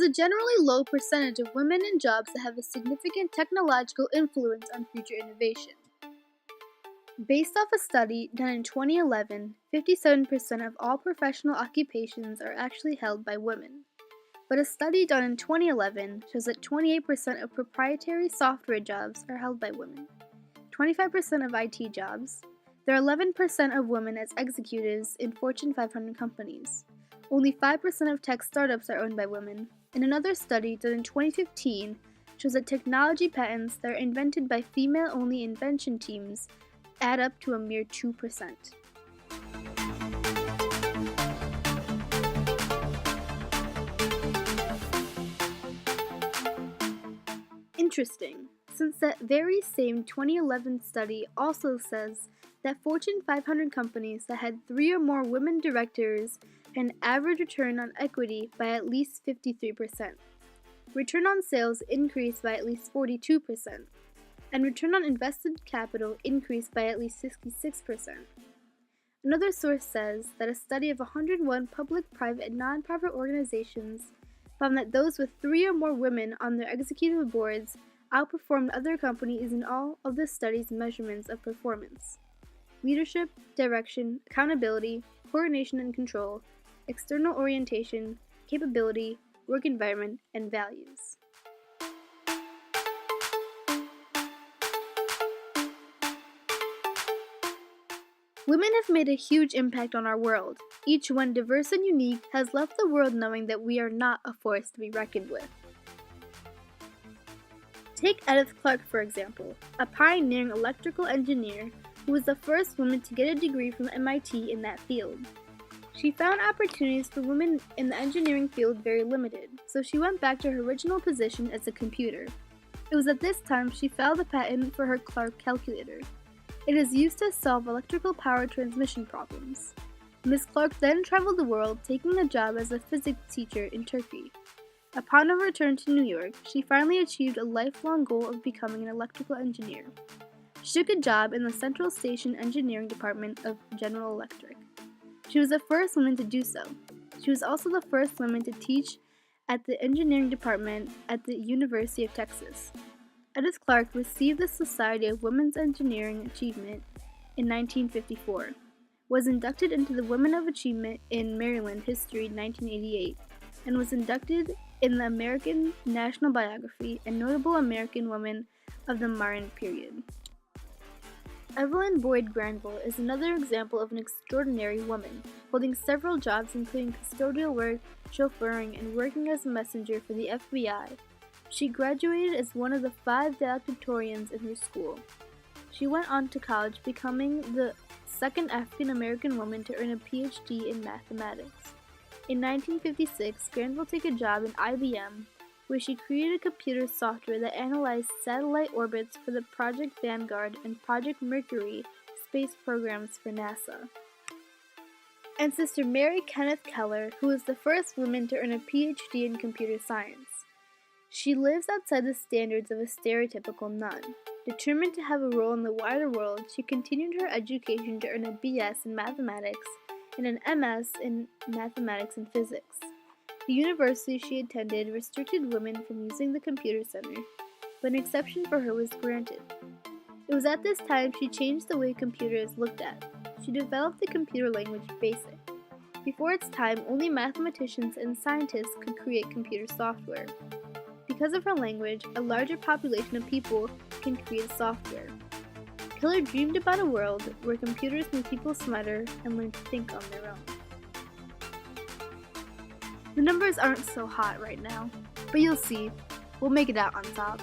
a generally low percentage of women in jobs that have a significant technological influence on future innovation. Based off a study done in 2011, 57% of all professional occupations are actually held by women. But a study done in 2011 shows that 28% of proprietary software jobs are held by women, 25% of IT jobs. There are 11% of women as executives in Fortune 500 companies. Only 5% of tech startups are owned by women. And another study done in 2015 shows that technology patents that are invented by female-only invention teams add up to a mere 2%. Interesting, since that very same 2011 study also says that Fortune 500 companies that had 3 or more women directors had an average return on equity by at least 53%. Return on sales increased by at least 42%. And return on invested capital increased by at least 66%. Another source says that a study of 101 public, private, and nonprofit organizations found that those with 3 or more women on their executive boards outperformed other companies in all of the study's measurements of performance: leadership, direction, accountability, coordination and control, external orientation, capability, work environment, and values. Women have made a huge impact on our world. Each one diverse and unique has left the world knowing that we are not a force to be reckoned with. Take Edith Clark, for example, a pioneering electrical engineer who was the first woman to get a degree from MIT in that field. She found opportunities for women in the engineering field very limited, so she went back to her original position as a computer. It was at this time she filed a patent for her Clark calculator. It is used to solve electrical power transmission problems. Ms. Clark then traveled the world, taking a job as a physics teacher in Turkey. Upon her return to New York, she finally achieved a lifelong goal of becoming an electrical engineer. She took a job in the Central Station Engineering Department of General Electric. She was the first woman to do so. She was also the first woman to teach at the engineering department at the University of Texas. Edith Clark received the Society of Women's Engineering Achievement in 1954, was inducted into the Women of Achievement in Maryland History in 1988, and was inducted in the American National Biography and Notable American Women of the Modern Period. Evelyn Boyd Granville is another example of an extraordinary woman, holding several jobs including custodial work, chauffeuring, and working as a messenger for the FBI. She graduated as one of the 5 valedictorians in her school. She went on to college, becoming the second African American woman to earn a PhD in mathematics. In 1956, Granville took a job in IBM, where she created computer software that analyzed satellite orbits for the Project Vanguard and Project Mercury space programs for NASA. And Sister Mary Kenneth Keller, who was the first woman to earn a PhD in computer science. She lives outside the standards of a stereotypical nun. Determined to have a role in the wider world, she continued her education to earn a BS in mathematics and an MS in mathematics and physics. The university she attended restricted women from using the computer center, but an exception for her was granted. It was at this time she changed the way computers looked at. She developed the computer language BASIC. Before its time, only mathematicians and scientists could create computer software. Because of her language, a larger population of people can create software. Keller dreamed about a world where computers made people smarter and learn to think on their own. The numbers aren't so hot right now, but you'll see, we'll make it out on top.